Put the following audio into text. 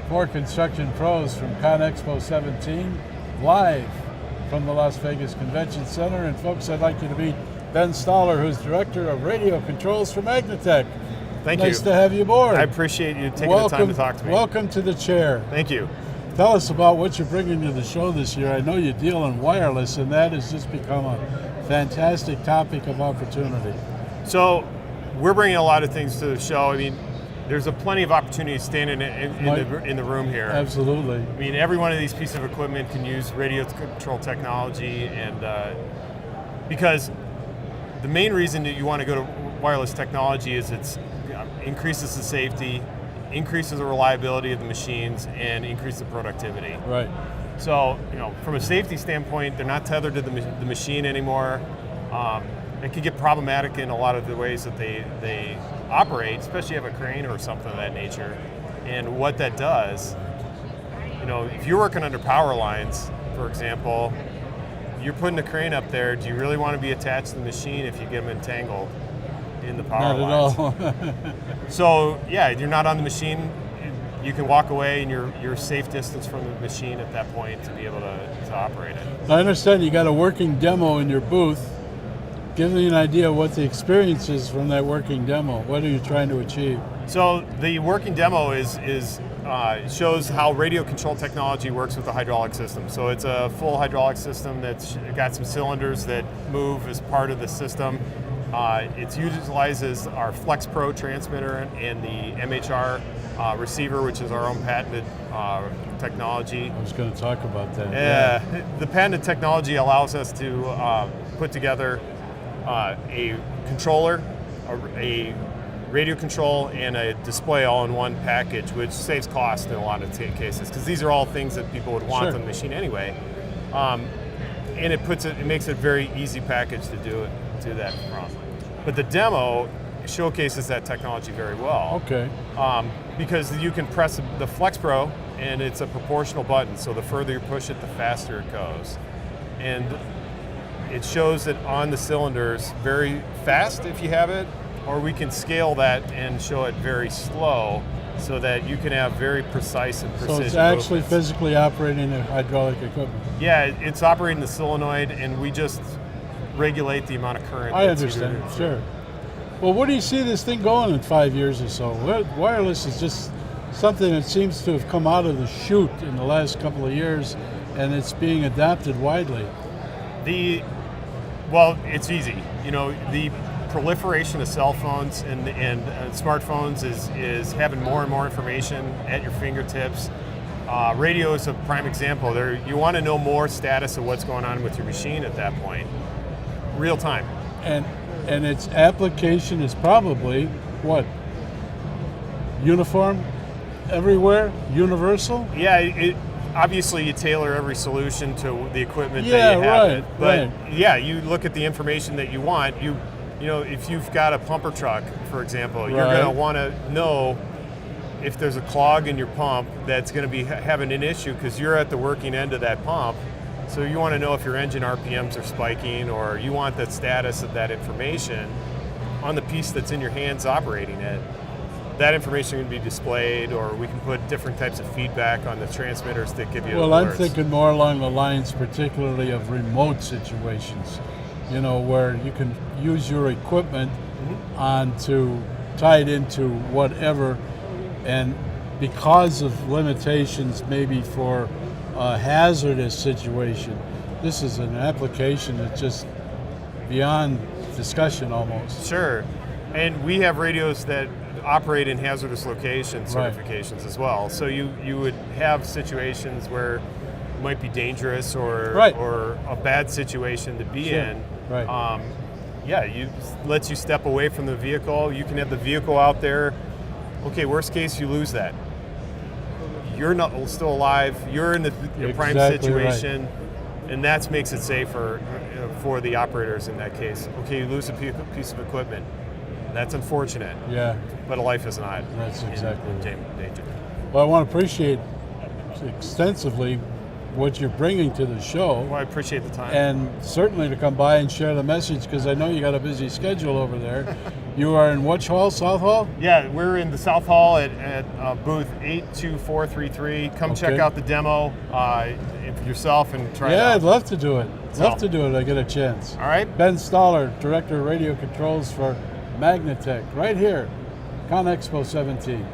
for Construction Pros from CONEXPO 17, live from the Las Vegas Convention Center. And folks, I'd like you to meet Ben Stoller, who's Director of Radio Controls for Magnetek. Thank you. Nice to have you aboard. I appreciate you taking the time to talk to me. Welcome to the chair. Thank you. Tell us about what you're bringing to the show this year. I know you deal in wireless, and that has just become a fantastic topic of opportunity. So we're bringing a lot of things to the show. I mean, there's plenty of opportunities standing in the room here. Absolutely. I mean, every one of these pieces of equipment can use radio control technology, and because the main reason that you want to go to wireless technology is it increases the safety, increases the reliability of the machines, and increases the productivity. Right. So, from a safety standpoint, they're not tethered to the machine anymore. It can get problematic in a lot of the ways that they operate, especially if you have a crane or something of that nature. And what that does, if you're working under power lines, for example, you're putting the crane up there, do you really want to be attached to the machine if you get them entangled in the power lines? Not at all. So, yeah, you're not on the machine. You can walk away and you're safe distance from the machine at that point to be able to operate it. I understand you got a working demo in your booth. Give me an idea of what the experience is from that working demo. What are you trying to achieve? So the working demo shows how radio control technology works with the hydraulic system. So it's a full hydraulic system that's got some cylinders that move as part of the system. It utilizes our FlexPro transmitter and the MHR receiver, which is our own patented technology. I was going to talk about that. Yeah. The patented technology allows us to put together a controller, a radio control, and a display all in one package, which saves cost in a lot of cases, because these are all things that people would want on the machine anyway. And it makes it a very easy package to do that from. But the demo showcases that technology very well. Okay. Because you can press the FlexPro, and it's a proportional button, so the further you push it, the faster it goes. And it shows it on the cylinders very fast if you have it, or we can scale that and show it very slow so that you can have very precise and precision. So it's actually movements. Physically operating the hydraulic equipment. Yeah, it's operating the solenoid, and we just regulate the amount of current. I understand, sure. Well, where do you see this thing going in 5 years or so? Wireless is just something that seems to have come out of the chute in the last couple of years, and it's being adopted widely. Well, it's easy. The proliferation of cell phones and smartphones is having more and more information at your fingertips. Radio is a prime example. You want to know more status of what's going on with your machine at that point, real time. And its application is probably what? Uniform, everywhere, universal. Yeah. Obviously, you tailor every solution to the equipment that you have. But yeah, you look at the information that you want. If you've got a pumper truck, for example, you're going to want to know if there's a clog in your pump that's going to be having an issue because you're at the working end of that pump. So you want to know if your engine RPMs are spiking, or you want the status of that information on the piece that's in your hands operating it. That information can be displayed, or we can put different types of feedback on the transmitters that give you alerts. Well, I'm thinking more along the lines particularly of remote situations, where you can use your equipment tied into whatever, and because of limitations maybe for a hazardous situation, this is an application that's just beyond discussion almost. Sure, and we have radios that operate in hazardous location certifications as well. So you would have situations where it might be dangerous or a bad situation to be in. Right. You lets you step away from the vehicle. You can have the vehicle out there. Okay, worst case, you lose that. You're not still alive. You're in the prime situation, and that makes it safer for the operators in that case. Okay, you lose a piece of equipment. That's unfortunate. Yeah. But a life is not. That's exactly in danger. Well, I want to appreciate extensively what you're bringing to the show. Well, I appreciate the time. And certainly to come by and share the message, because I know you got a busy schedule over there. You are in which hall, South Hall? Yeah, we're in the South Hall at booth 82433. Come check out the demo yourself and try it out. Yeah, I'd love to do it. Love to do it. I get a chance. All right. Ben Stoller, Director of Radio Controls for Magnetek, right here, CONEXPO 17.